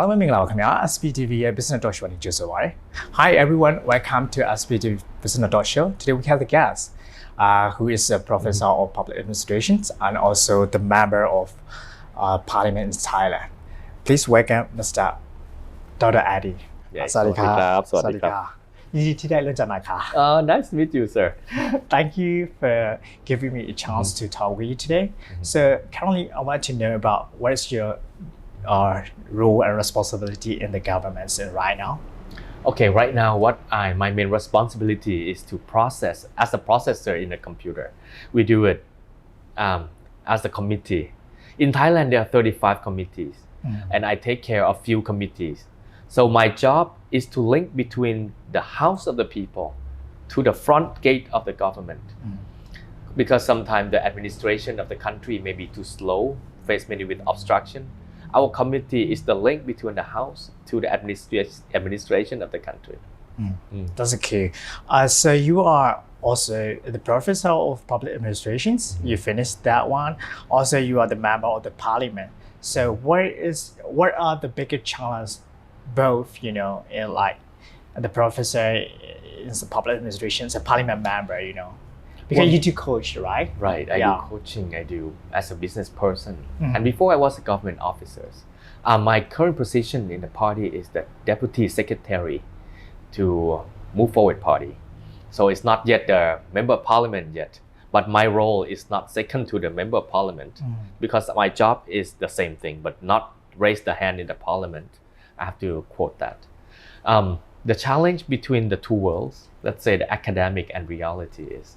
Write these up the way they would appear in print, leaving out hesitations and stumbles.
အားလုံးပဲမင်္ဂလာပါခင်ဗျာ SBTV ရဲ့ Business Talk Show နဲ့ကြိုဆိုပါရစေ Hi everyone, welcome to SBTV Business Talk Show. Today we have the guest who is a professor of public administration and also the member of parliament in Thailand. Please welcome Mr. Dr. Eddy. สวัสดีครับสวัสดีครับ ยินดีที่ได้รู้จักนะคะ Nice to meet you, sir. Thank you for giving me a chance to talk with you today. So currently I want to know about what is your role and responsibility in the government right now. Okay, right now my main responsibility is to process as a processor in a computer. We do it as a committee. In Thailand there are 35 committees and I take care of few committees. So my job is to link between the house of the people to the front gate of the government. Because sometimes the administration of the country may be too slow, faced many with obstruction. Our committee is the link between the house to the administration of the country. That's okay. So you are also the professor of public administrations. You finished that one. Also, you are the member of the parliament. So what are the bigger challenges, both in like the professor is the public administration, a parliament member, because you do coach, right? Right, I do coaching, I do as a business person. And before I was a government officer. My current position in the party is the deputy secretary to Move Forward Party. So it's not yet the member of parliament yet, but my role is not second to the member of parliament because my job is the same thing, but not raise the hand in the parliament. I have to quote that. The challenge between the two worlds, let's say the academic and reality is,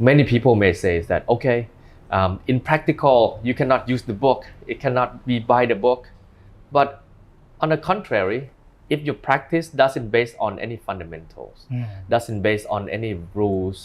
many people may say that, okay, in practical, you cannot use the book. It cannot be by the book. But on the contrary, if your practice doesn't based on any fundamentals, doesn't based on any rules,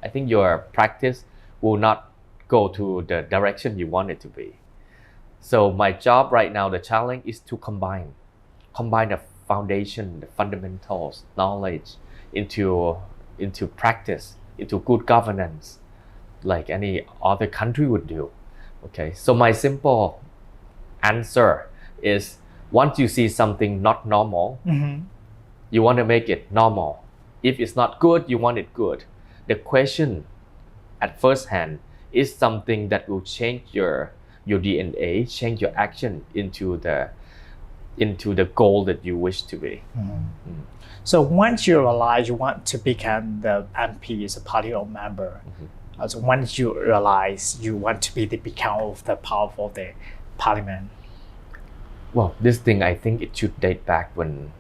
I think your practice will not go to the direction you want it to be. So my job right now, the challenge is to combine the foundation, the fundamentals, knowledge into practice, into good governance, like any other country would do. Okay, so my simple answer is, once you see something not normal, you want to make it normal. If it's not good, you want it good. The question at first hand is something that will change your DNA, change your action into the goal that you wish to be. So once you realize you want to become the MP as a parliament member, so once you realize you want to become the powerful of the parliament. Well, this thing I think it should date back when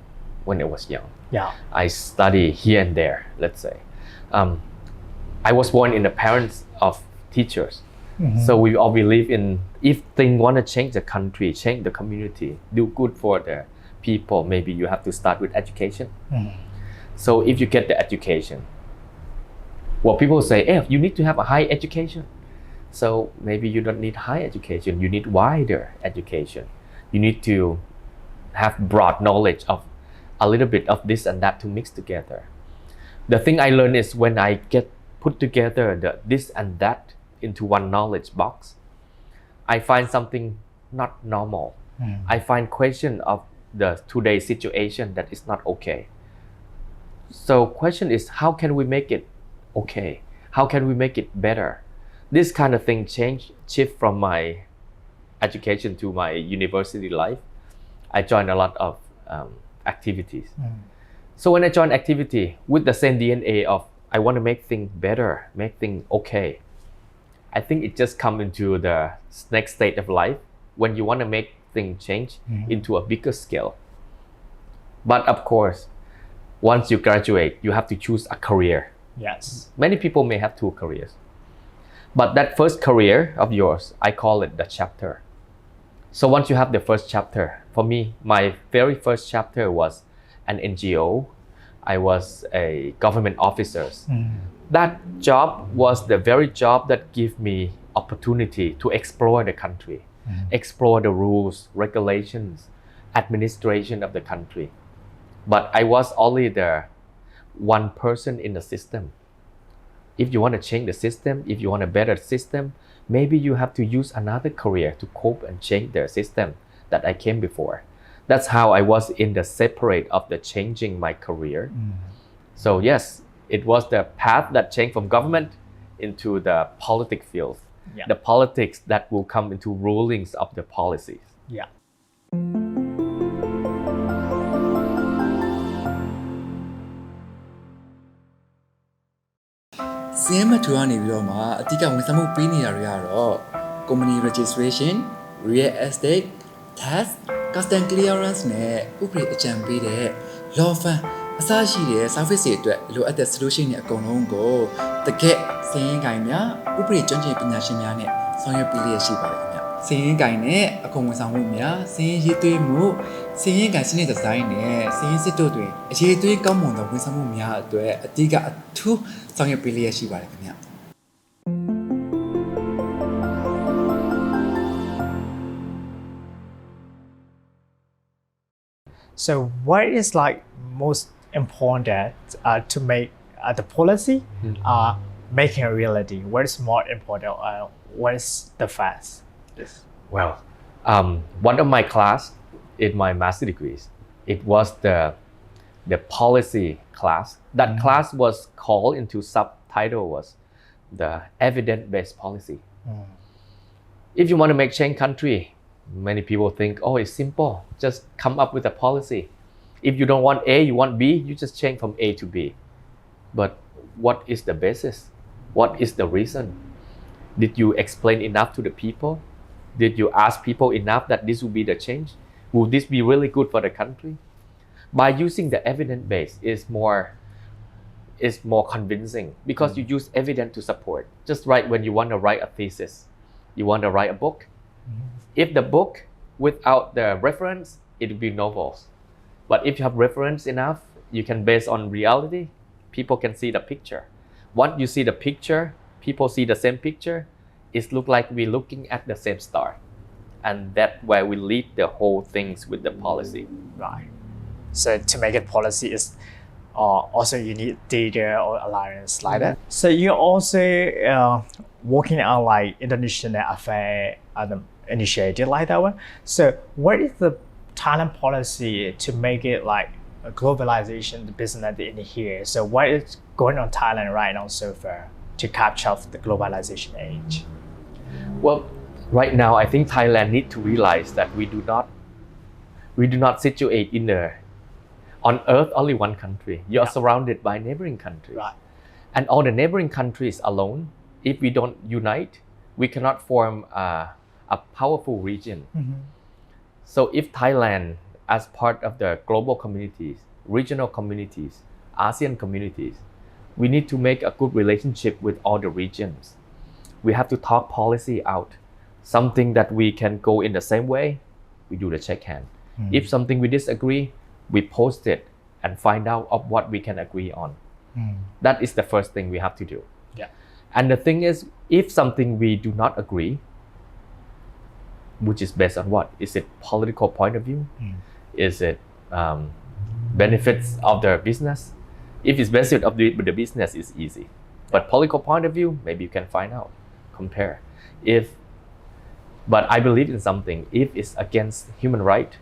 I was young. Yeah. I study here and there. Let's say, I was born in the parents of teachers. So we all believe in, if things want to change the country, change the community, do good for the people, maybe you have to start with education. So if you get the education, well, people say, hey, you need to have a high education. So maybe you don't need high education, you need wider education. You need to have broad knowledge of a little bit of this and that to mix together. The thing I learned is when I get put together this and that into one knowledge box, I find something not normal. I find question of the today's situation that is not okay. So question is, how can we make it okay? How can we make it better? This kind of thing shift from my education to my university life. I joined a lot of activities. So when I joined activity with the same DNA of I want to make things better, make things okay, I think it just come into the next state of life when you want to make things change into a bigger scale. But of course, once you graduate, you have to choose a career. Yes. Many people may have two careers. But that first career of yours, I call it the chapter. So once you have the first chapter, for me, my very first chapter was an NGO. I was a government officer. That job was the very job that gave me opportunity to explore the country, explore the rules, regulations, administration of the country. But I was only the one person in the system. If you want to change the system, if you want a better system, maybe you have to use another career to cope and change the system that I came before. That's how I was in the separate of the changing my career. So yes, it was the path that changed from government into the politic field. Yeah. The politics that will come into rulings of the policies. Yeah. စင်းမထူကနေပြီးတော့မှအဓိကဝန်ဆောင်မှုပေးနေတာတွေကတော့ company registration, real estate, tax, custom clearance နဲ့ဥပဒေအကြံပေးတဲ့ law firm အစရှိတဲ့ service တွေအတွက်လိုအပ်တဲ့ solution တွေအကုန်လုံးကိုတကယ့်စင်းရင်ကိုင်များဥပဒေကျွမ်းကျင်ပညာရှင်များနဲ့ဆောင်ရွက်ပေးလျက်ရှိပါတယ်ခင်ဗျစင်းရင်ကိုင်နဲ့အခွန်ဝန်ဆောင်မှုများစင်းရင်ရေးသွေးမှုစင်းရင်ကိုင်စနစ်ဒီဇိုင်းနဲ့စင်းရင်စစ်တို့တွေအရေးသွေးကောင်းမွန်သောဝန်ဆောင်မှုများအတွက်အဓိကအထူးဆောင်ရွက်ပေးလျက်ရှိပါတယ်ခင်ဗျ So what is like most important to make the policy making a reality? What is more important? What is the fast? Well, one of my class in my master degrees, it was the policy class. That class was called into subtitle was the evidence-based policy. If you want to make change country, many people think, oh, it's simple. Just come up with a policy. If you don't want A, you want B, you just change from A to B. But what is the basis? What is the reason? Did you explain enough to the people? Did you ask people enough that this will be the change? Will this be really good for the country? By using the evidence base is more convincing because you use evidence to support. Just like when you want to write a thesis, you want to write a book. If the book without the reference, it will be novels. But if you have reference enough, you can base on reality. People can see the picture. Once you see the picture, people see the same picture. It look like we're looking at the same star, and that's where we lead the whole things with the policy. Right. So to make it policy is also you need data or alliance like that. So you're also working on like international affair initiative like that one. So what is the Thailand policy to make it like a globalization the business in here? So what is going on Thailand right now so far to capture the globalization age? Well, right now I think Thailand need to realize that we do not situate in the on earth only one country. You are surrounded by neighboring countries. Right. And all the neighboring countries alone, if we don't unite, we cannot form a powerful region. So if Thailand, as part of the global communities, regional communities, ASEAN communities, we need to make a good relationship with all the regions. We have to talk policy out. Something that we can go in the same way, we do the check hand. If something we disagree, we post it and find out of what we can agree on. That is the first thing we have to do. Yeah. And the thing is, if something we do not agree, which is based on what? Is it political point of view? Is it benefits of the business? If it's benefit of the business, it's easy. But political point of view, maybe you can find out, compare. But I believe in something. If it's against human right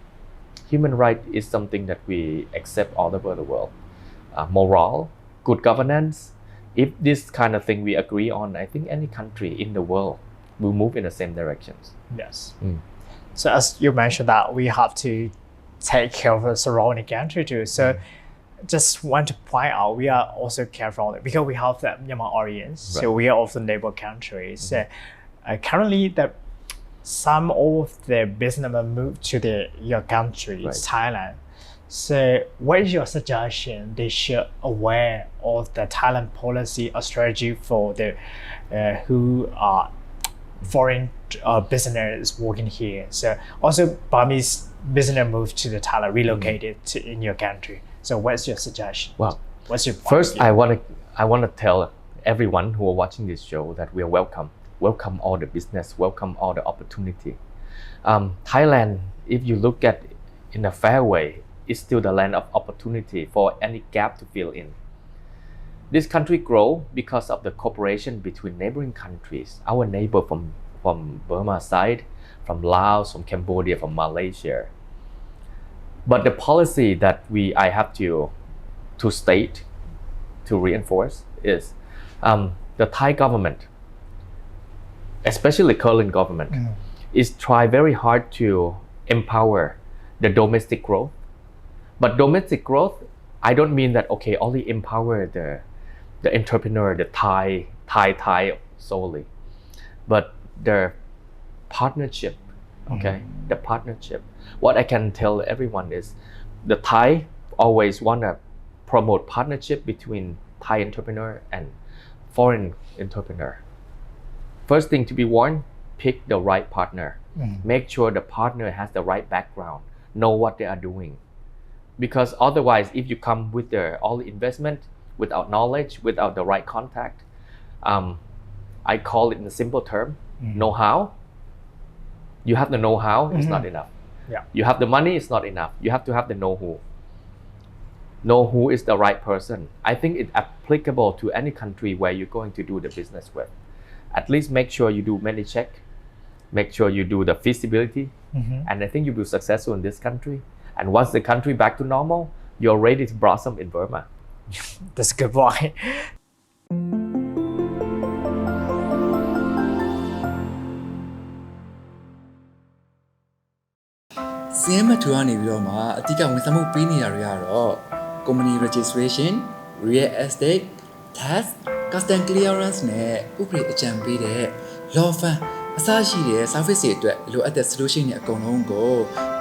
is something that we accept all over the world. Moral, good governance. If this kind of thing we agree on, I think any country in the world will move in the same directions. Yes. So as you mentioned that we have to take care of the surrounding country too. So just want to point out we are also careful because we have the Myanmar audience. Right. So we are also neighbor countries. So currently some of the businessmen move to your country, Right. Thailand. So what is your suggestion? They should aware of the Thailand policy or strategy for the who are foreign business working here. So also Burmese business move to the Thailand, relocated in your country. So what's your suggestion? Well, what's your point first of view? I want to tell everyone who are watching this show that we are welcome all the business, welcome all the opportunity. Thailand, if you look at in a fair way, is still the land of opportunity for any gap to fill in. This country grow because of the cooperation between neighboring countries. Our neighbor from from Burma side, from Laos, from Cambodia, from Malaysia. But the policy that I have to state, to reinforce is the Thai government, especially current government, is try very hard to empower the domestic growth. But domestic growth, I don't mean that only empower the entrepreneur, the Thai solely, but the partnership. The partnership. What I can tell everyone is the Thai always wanna promote partnership between Thai entrepreneur and foreign entrepreneur. First thing to be warned, pick the right partner. Make sure the partner has the right background, know what they are doing. Because otherwise, if you come with all the investment without knowledge, without the right contact, I call it in a simple term, know-how. You have the know-how, it's not enough. You have the money, it's not enough. You have to have the know-who. Know who is the right person. I think it's applicable to any country where you're going to do the business with. At least make sure you do many check, make sure you do the feasibility, and I think you'll be successful in this country. And once the country back to normal, you're ready to blossom in Burma. That's a good point. စင်းမထူကနေပြီးတော့မှအဓိကဝန်ဆောင်မှုပေးနေတာတွေကတော့ company registration, real estate, tax, custom clearance နဲ့ဥပဒေအကြံပေးတဲ့ law firm အစရှိတဲ့ service တွေအတွက်လိုအပ်တဲ့ solution တွေအကုန်လုံးကို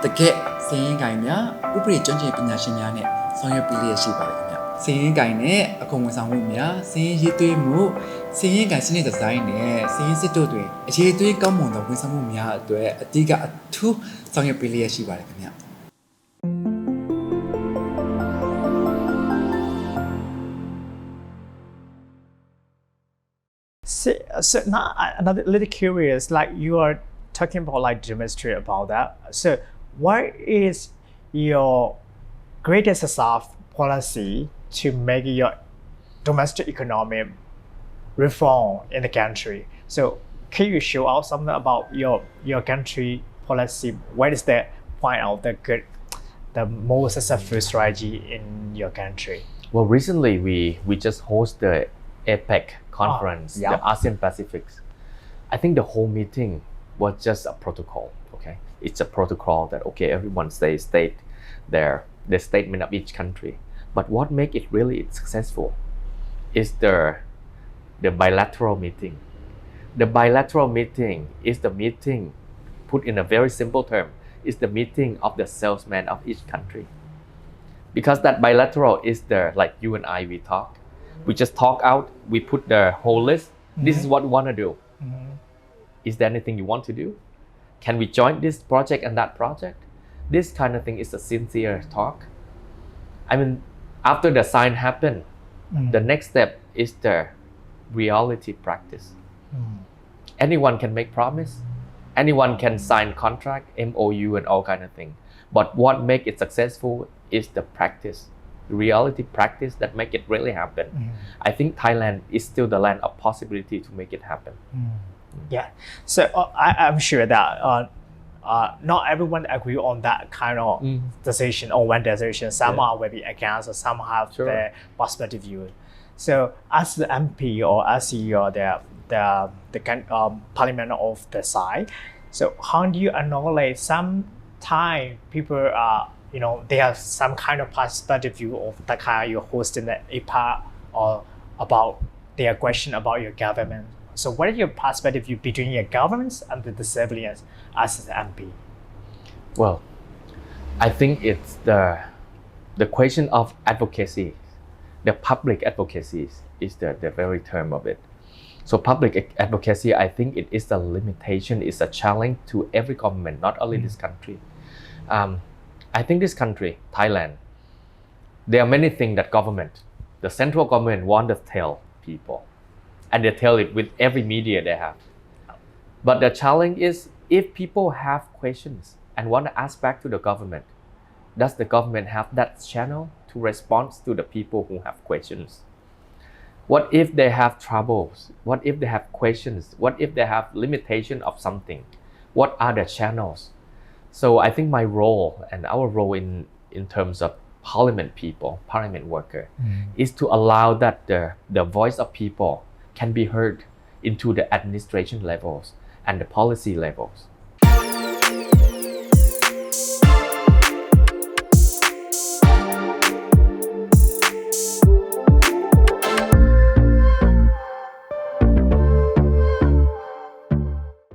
တကယ့်စင်းရင်ကိုင်များဥပဒေကျွမ်းကျင်ပညာရှင်များနဲ့ဆောင်ရွက်ပေးလျက်ရှိပါတယ်ခင်ဗျစင်းရင်ကိုင်နဲ့အခွန်ဝန်ဆောင်မှုများစင်းရင်ရေးသွေးမှုစင်းရင်ကိုင်စနစ်ဒီဇိုင်းနဲ့စင်းရင်စစ်တို့တွေအရေးသွေးကောင်းမွန်သောဝန်ဆောင်မှုများအတွက်အဓိကအထူးဆောင်ရွက်ပေးလျက်ရှိပါတယ်ခင်ဗျ So now another little curious, like you are talking about like demonstrate about that. So what is your greatest soft policy to make your domestic economic reform in the country? So can you show out something about your country policy? What is the point of the most successful strategy in your country? Well, recently we just host the APEC conference, the ASEAN Pacific. I think the whole meeting was just a protocol. It's a protocol that everyone state the statement of each country. But what make it really successful is the bilateral meeting. The bilateral meeting is the meeting, put in a very simple term, is the meeting of the salesman of each country. Because that bilateral is like you and I, we talk. We just talk out, we put the whole list. This is what we want to do. Is there anything you want to do? Can we join this project and that project? This kind of thing is a sincere talk. I mean, after the sign happened, the next step is the reality practice. Anyone can make promise. Anyone can sign contract, MOU and all kind of thing. But what make it successful is the practice. Reality practice that make it really happen. I think Thailand is still the land of possibility to make it happen. Yeah, so I'm sure that not everyone agree on that kind of decision or one decision. Some are maybe against, or some have the perspective view. So as the MP or as you're the parliament of the side, so how do you acknowledge sometimes people are they have some kind of perspective view of the kind you're hosting the EPA or about their question about your government. So what is your perspective view between your governments and the civilians as the MP? Well, I think it's the question of advocacy. The public advocacy is the very term of it. So public advocacy, I think it is a limitation, it's a challenge to every government, not only this country. I think this country, Thailand, there are many things that the central government want to tell people, and they tell it with every media they have. But the challenge is if people have questions and want to ask back to the government, does the government have that channel to respond to the people who have questions? What if they have troubles? What if they have questions? What if they have limitation of something? What are the channels? So I think my role and our role in terms of parliament people, parliament worker, is to allow that the voice of people can be heard into the administration levels and the policy levels.